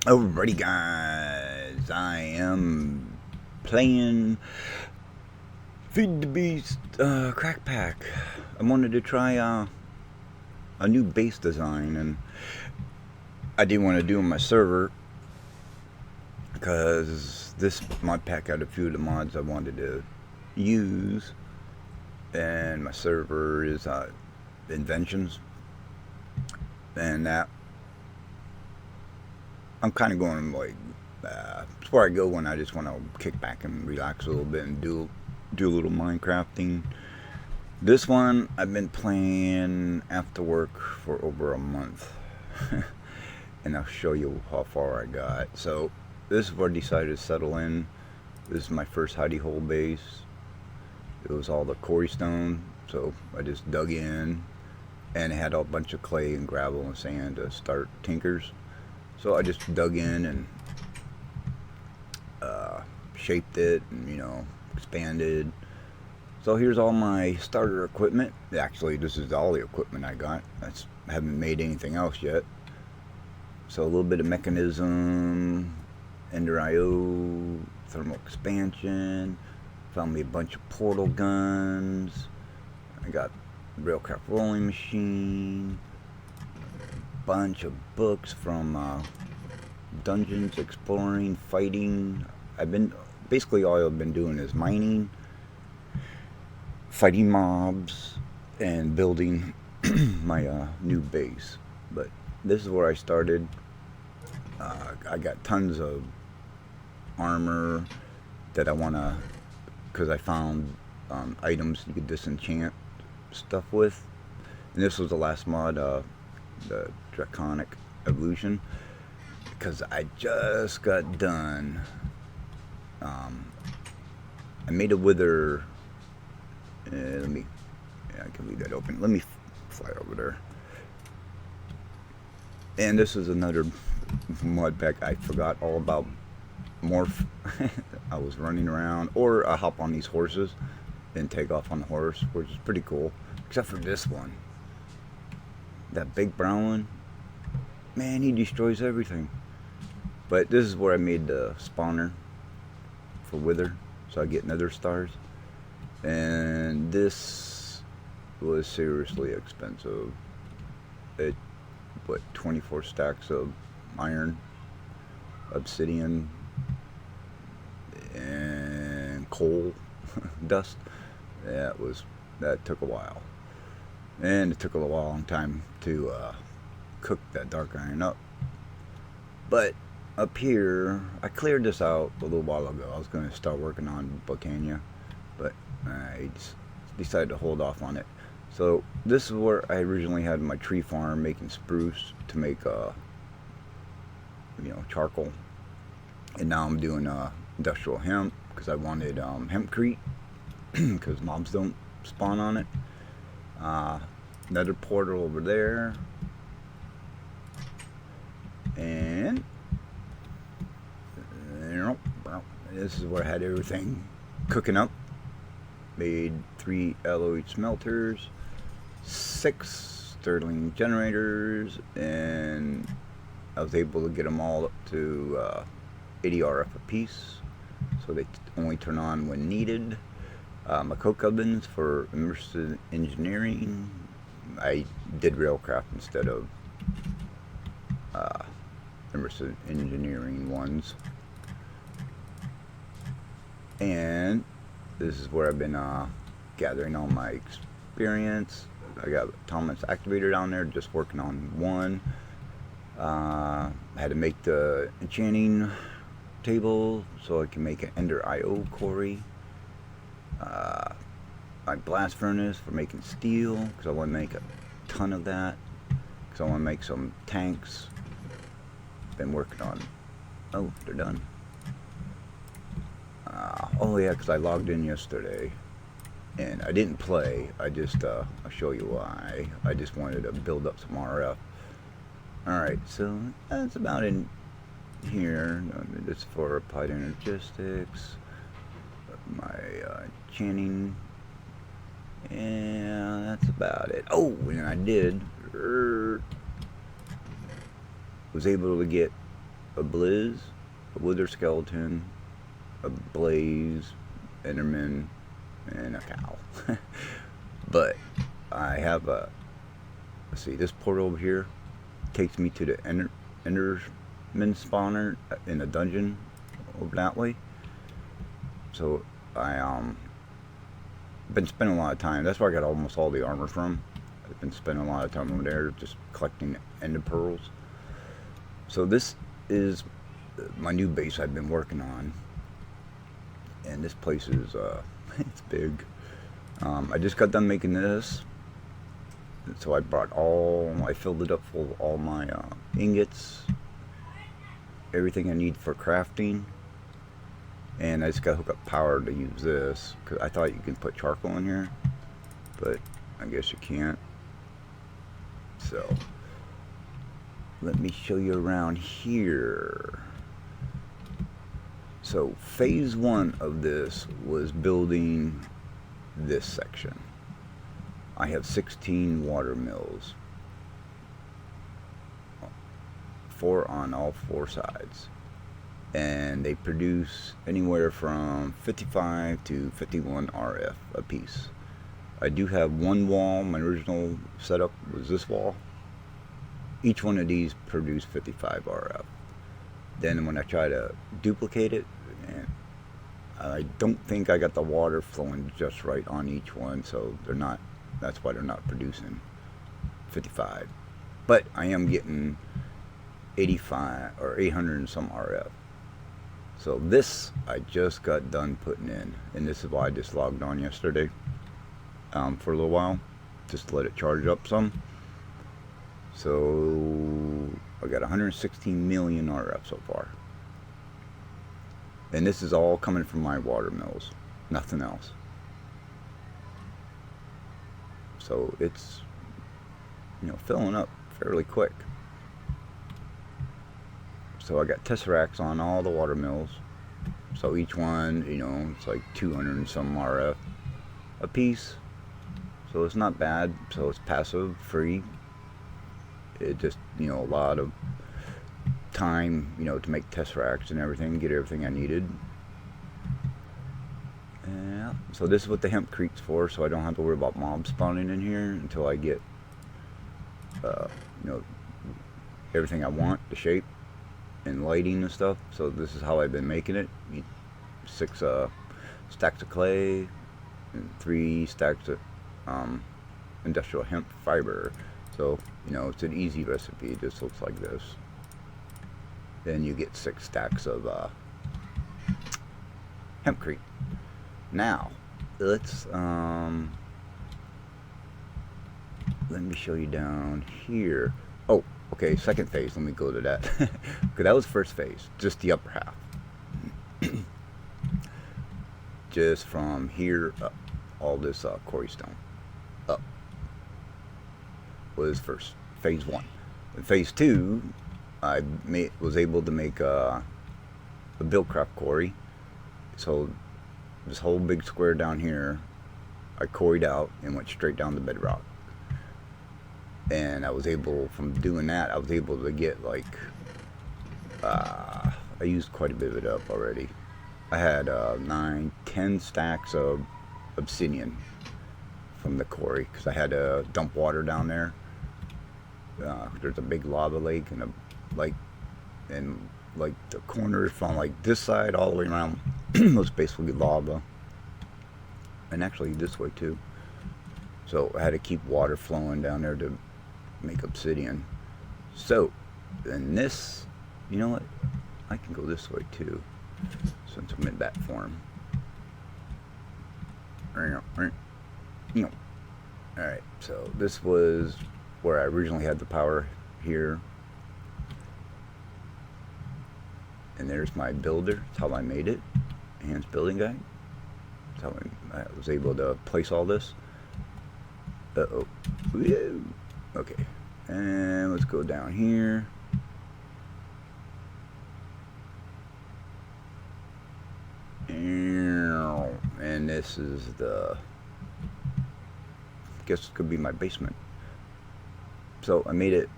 Alrighty, guys, I am playing Feed the Beast Crackpack. I wanted to try a new base design, and I didn't want to do on my server because this mod pack had a few of the mods I wanted to use, and my server is Inventions, and that I'm kind of going like it's where I go when I just want to kick back and relax a little bit and do a little Minecrafting. This one I've been playing after work for over a month, and I'll show you how far I got. So this is where I decided to settle in. This is my first hidey hole base. It was all the quarry stone, so I just dug in, and it had a bunch of clay and gravel and sand to start tinkers. So I just dug in and shaped it and, expanded. So here's all my starter equipment. Actually, this is all the equipment I got. I haven't made anything else yet. So a little bit of mechanism, Ender IO, thermal expansion. Found me a bunch of portal guns. I got railcraft rolling machine. Bunch of books from dungeons, exploring, fighting. Basically all I've been doing is mining, fighting mobs, and building my new base. But this is where I started. I got tons of armor that I wanna, because I found items you could disenchant stuff with. And this was the last mod, the Draconic Evolution, because I just got done. I made a wither. I can leave that open. Let me fly over there. And this is another mod pack I forgot all about. Morph. I was running around, or I hop on these horses and take off on the horse, which is pretty cool. Except for this one. That big brown one. Man, he destroys everything. But this is where I made the spawner for wither, so I get nether stars. And this was seriously expensive. It put 24 stacks of iron, obsidian, and coal dust. That took a while, and it took a long time to cook that dark iron up. But up here, I cleared this out a little while ago. I was going to start working on Botania, but I just decided to hold off on it. So this is where I originally had my tree farm, making spruce to make charcoal, and now I'm doing industrial hemp because I wanted hempcrete because mobs don't spawn on it. Another portal over there, and this is where I had everything cooking up. Made 3 alloy smelters, 6 sterling generators, and I was able to get them all up to 80 RF a piece, so they only turn on when needed. My coke ovens for immersive engineering. I did railcraft instead of immersive engineering ones. And this is where I've been gathering all my experience. I got Thomas Activator down there, just working on one. I had to make the enchanting table so I can make an Ender IO quarry. My blast furnace for making steel, because I want to make a ton of that. Because I want to make some tanks. Been working on. Oh, they're done. Oh yeah, because I logged in yesterday, and I didn't play. I'll show you why. I just wanted to build up some RF. Alright, so that's about in here. This is for applied energistics. My chanting. And that's about it. Oh, and I did Was able to get a Blizz, a Wither Skeleton, a Blaze, Enderman, and a cow. But I have a, let's see, this portal over here takes me to the Enderman spawner in a dungeon over that way. So I been spending a lot of time. That's where I got almost all the armor from. I've been spending a lot of time over there just collecting ender pearls. So this is my new base I've been working on, and this place is it's big. I just got done making this, so I filled it up full of all my ingots, everything I need for crafting, and I just got to hook up power to use this, because I thought you can put charcoal in here, but I guess you can't. So let me show you around here. So phase 1 of this was building this section. I have 16 water mills, 4 on all 4 sides, and they produce anywhere from 55 to 51 RF a piece. I do have one wall. My original setup was this wall. Each one of these produced 55 RF. Then when I try to duplicate it, and I don't think I got the water flowing just right on each one, so they're not, that's why they're not producing 55. But I am getting 85 or 800 and some RF. So this I just got done putting in, and this is why I just logged on yesterday for a little while, just to let it charge up some. So I got 116 million RF so far. And this is all coming from my water mills, nothing else. So it's, you know, filling up fairly quick. So I got tesseracts on all the water mills. So each one, you know, it's like 200 and some RF a piece. So it's not bad. So it's passive, free. It just, you know, a lot of time, you know, to make tesseracts and everything, get everything I needed. Yeah. So this is what the hempcrete's for, so I don't have to worry about mobs spawning in here until I get, you know, everything I want, the shape and lighting and stuff. So this is how I've been making it. 6 stacks of clay and 3 stacks of industrial hemp fiber. So, you know, it's an easy recipe. It just looks like this. Then you get 6 stacks of hempcrete. Now, let's let me show you down here. Oh, okay, second phase. Let me go to that. Okay, that was first phase, just the upper half. Just from here up, all this quarry stone up was first phase 1. In phase 2, I was able to make a buildcraft quarry. So this whole big square down here, I quarried out and went straight down the bedrock. And I was able, from doing that, I was able to get like, I used quite a bit of it up already. I had 9, 10 stacks of obsidian from the quarry, because I had to dump water down there. There's a big lava lake and a like, and like the corners from like this side all the way around was basically lava, and actually this way too. So I had to keep water flowing down there to make obsidian. So then this, you know what, I can go this way too, since I'm in that form. Alright, so this was where I originally had the power here. And there's my builder. That's how I made it. Enhanced building guide. That's how I was able to place all this. Uh-oh. Woo. Okay. And let's go down here. And this is the, I guess it could be my basement. So I made it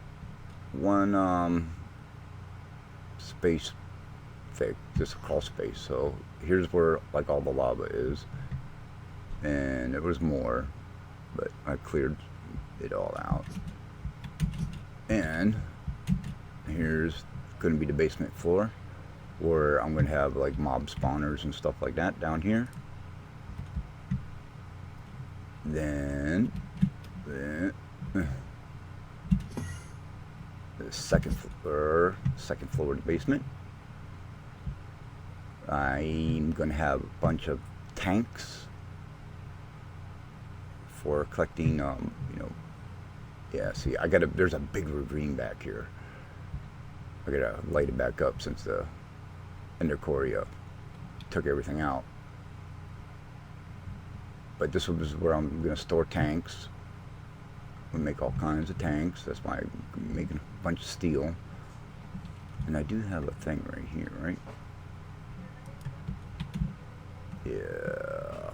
one space thick, just a crawl space. So here's where like all the lava is, and there was more, but I cleared it all out. And here's going to be the basement floor, where I'm going to have like mob spawners and stuff like that down here. Then the second floor of the basement, I'm going to have a bunch of tanks for collecting, yeah, see, there's a big ravine back here. I gotta light it back up since the Ender Core took everything out. But this was where I'm gonna store tanks. We make all kinds of tanks. That's why I'm making a bunch of steel. And I do have a thing right here, right? Yeah.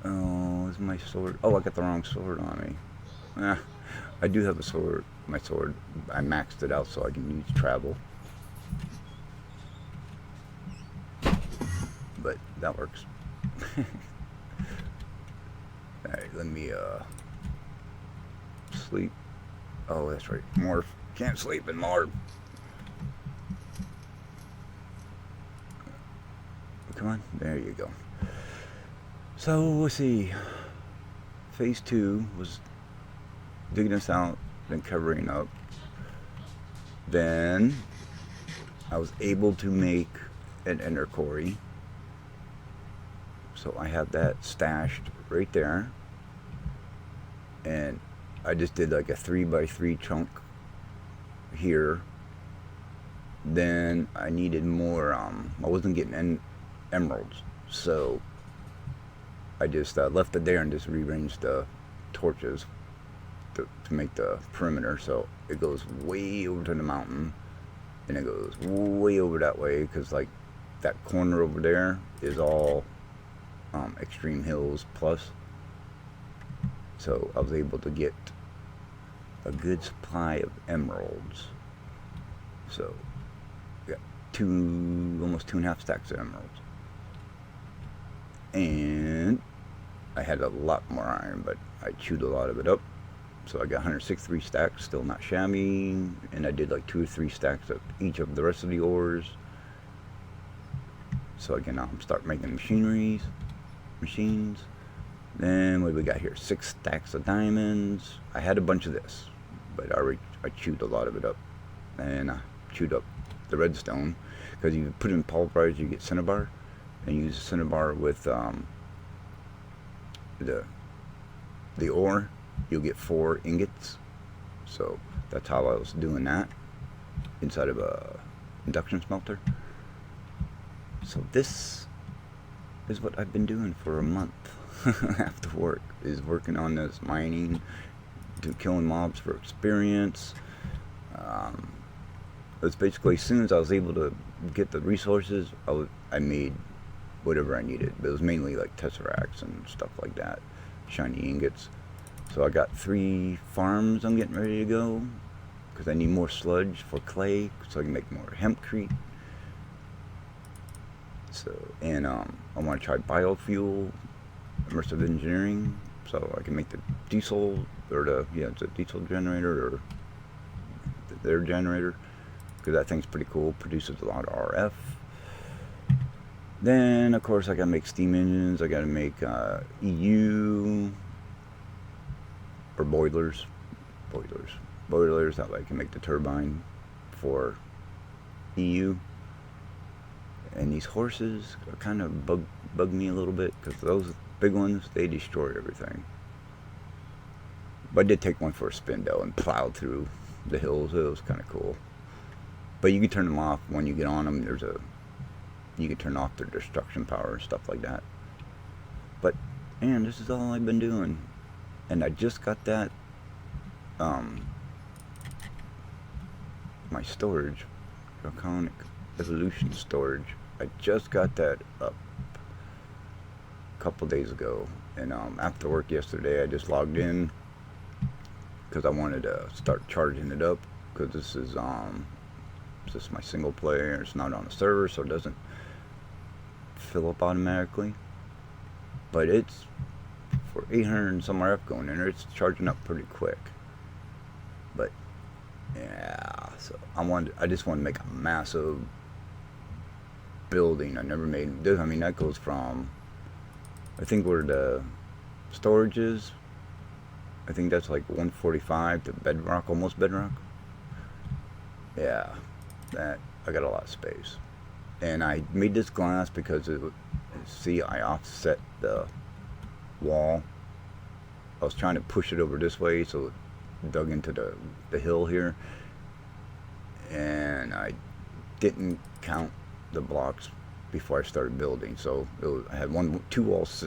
Oh, is my sword? Oh, I got the wrong sword on me. I do have a sword. My sword, I maxed it out so I can use travel. But that works. Alright, let me sleep. Oh, that's right. Morph. Can't sleep and morph. Come on. There you go. So, let's see. Phase 2 was digging this out, then covering up. Then I was able to make an Ender Core. So I have that stashed right there. And I just did like a 3x3 chunk here. Then I needed more, I wasn't getting emeralds. So I just left it there and just rearranged the torches to make the perimeter. So it goes way over to the mountain, and it goes way over that way, because like that corner over there is all extreme hills plus. So I was able to get a good supply of emeralds. So I got almost 2.5 stacks of emeralds. And I had a lot more iron, but I chewed a lot of it up. So I got 163 stacks, still not shabby. And I did like 2 or 3 stacks of each of the rest of the ores, so I can start making machines. Then what do we got here? 6 stacks of diamonds. I had a bunch of this, but I chewed a lot of it up. And I chewed up the redstone, because you put it in pulverize, you get cinnabar, and you use the cinnabar with the ore, you'll get 4 ingots. So that's how I was doing that inside of a induction smelter. So this is what I've been doing for a month after work, is working on this mining, killing mobs for experience. It's basically, as soon as I was able to get the resources, I made whatever I needed. But it was mainly like tesseracts and stuff like that, shiny ingots. So I got 3 farms I'm getting ready to go, because I need more sludge for clay, so I can make more hempcrete. So, and I want to try biofuel, immersive engineering, so I can make the diesel, or it's a diesel generator, or their generator, because that thing's pretty cool, produces a lot of RF. Then, of course, I gotta make steam engines, I gotta make EU, or boilers, that way I can make the turbine for EU. And these horses kind of bug me a little bit, because those big ones, they destroy everything. But I did take one for a spin though, and plowed through the hills. It was kind of cool. But you can turn them off when you get on them. You can turn off their destruction power and stuff like that. But man, this is all I've been doing. And I just got that my storage, Draconic Evolution storage, I just got that up a couple days ago. And after work yesterday, I just logged in, because I wanted to start charging it up, because this is just my single player. It's not on a server, so it doesn't fill up automatically. But it's for 800 and some RF going in there. It's charging up pretty quick. But yeah, so I just want to make a massive building. I never made this. I mean, that goes from, I think where the storage is, I think that's like 145 to bedrock, almost bedrock. Yeah, that I got a lot of space. And I made this glass because see, I offset the wall. I was trying to push it over this way, so it dug into the hill here, and I didn't count the blocks before I started building. So I had two walls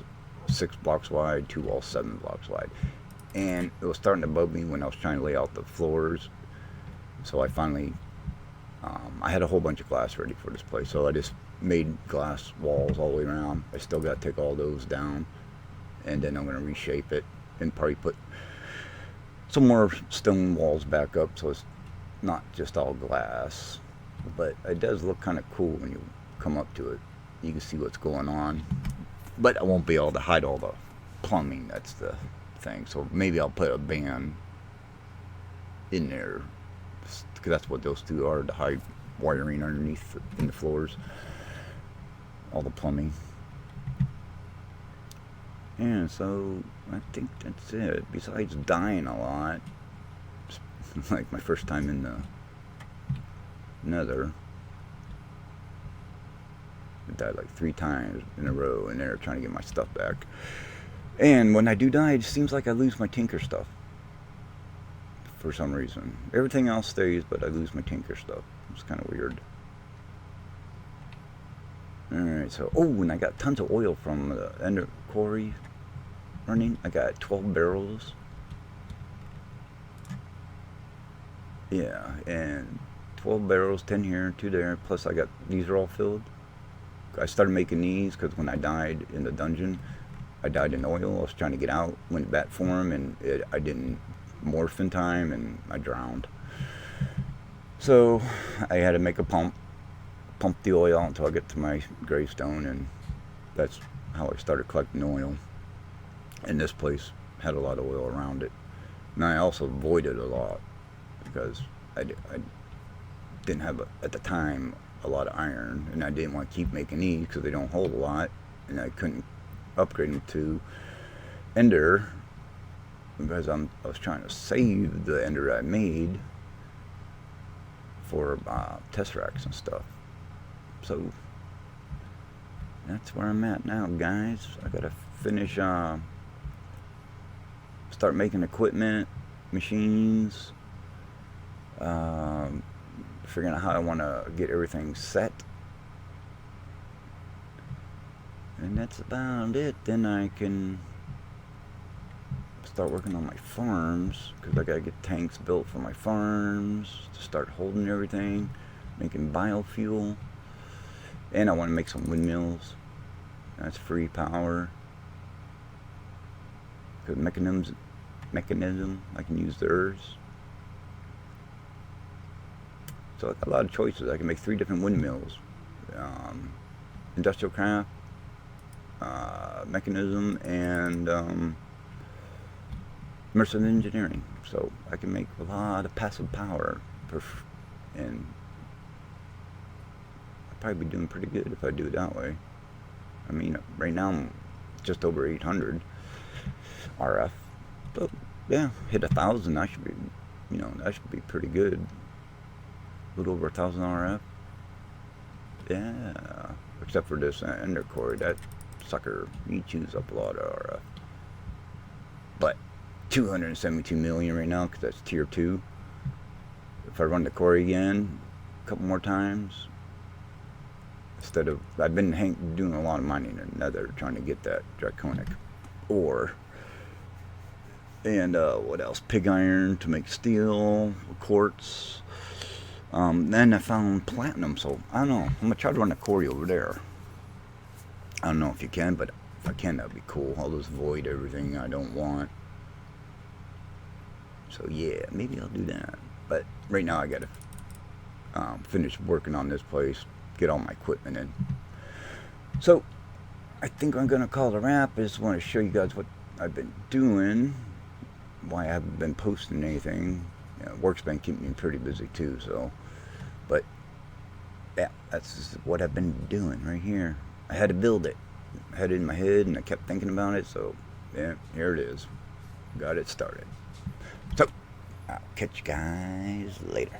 6 blocks wide, 2 walls 7 blocks wide, and it was starting to bug me when I was trying to lay out the floors. So I finally I had a whole bunch of glass ready for this place, so I just made glass walls all the way around. I still got to take all those down, and then I'm going to reshape it and probably put some more stone walls back up so it's not just all glass. But it does look kind of cool when you come up to it. You can see what's going on, but I won't be able to hide all the plumbing. That's the thing. So maybe I'll put a band in there, because that's what those two are, to hide wiring underneath in the floors, all the plumbing. And so I think that's it. Besides dying a lot, it's like my first time in the Nether. I died like 3 times in a row in there trying to get my stuff back. And when I do die, it seems like I lose my tinker stuff for some reason. Everything else stays, but I lose my tinker stuff. It's kind of weird. Alright, so, and I got tons of oil from the Ender quarry running. I got 12 barrels. Yeah, and 12 barrels, 10 here, 2 there, plus I got, these are all filled. I started making these because when I died in the dungeon, I died in oil. I was trying to get out, went bat form, and I didn't morph in time, and I drowned. So I had to make a pump the oil out until I get to my gravestone, and that's how I started collecting oil. And this place had a lot of oil around it. And I also voided a lot because I didn't have, at the time, a lot of iron, and I didn't want to keep making these because they don't hold a lot, and I couldn't upgrade them to Ender because I was trying to save the Ender I made for Tesseracts and stuff. So that's where I'm at now, guys. I gotta finish, start making equipment, machines, figuring out how I want to get everything set. And that's about it. Then I can start working on my farms, because I gotta get tanks built for my farms to start holding everything, making biofuel. And I want to make some windmills. That's free power. Because mechanism, I can use theirs. So I got a lot of choices. I can make 3 different windmills. Industrial craft, mechanism, and immersive engineering. So I can make a lot of passive power, and I'll probably be doing pretty good if I do it that way. I mean, right now I'm just over 800 RF, but yeah, hit 1,000. I should be, that should be pretty good. A little over 1,000 RF. Yeah, except for this Ender core. That sucker, he chews up a lot of RF. But 272 million right now, because that's tier 2. If I run the core again a couple more times, instead of, I've been doing a lot of mining in Nether, trying to get that draconic ore. And what else? Pig iron to make steel, quartz. Then I found platinum, so I don't know. I'm gonna try to run a quarry over there. I don't know if you can, but if I can, that'd be cool. I'll just void everything I don't want. So yeah, maybe I'll do that. But right now I gotta finish working on this place, get all my equipment in. So I think I'm gonna call it a wrap. I just want to show you guys what I've been doing, why I haven't been posting anything. Work's been keeping me pretty busy too, so. But yeah, that's what I've been doing right here. I had to build it. I had it in my head and I kept thinking about it, so yeah, here it is. Got it started. So I'll catch you guys later.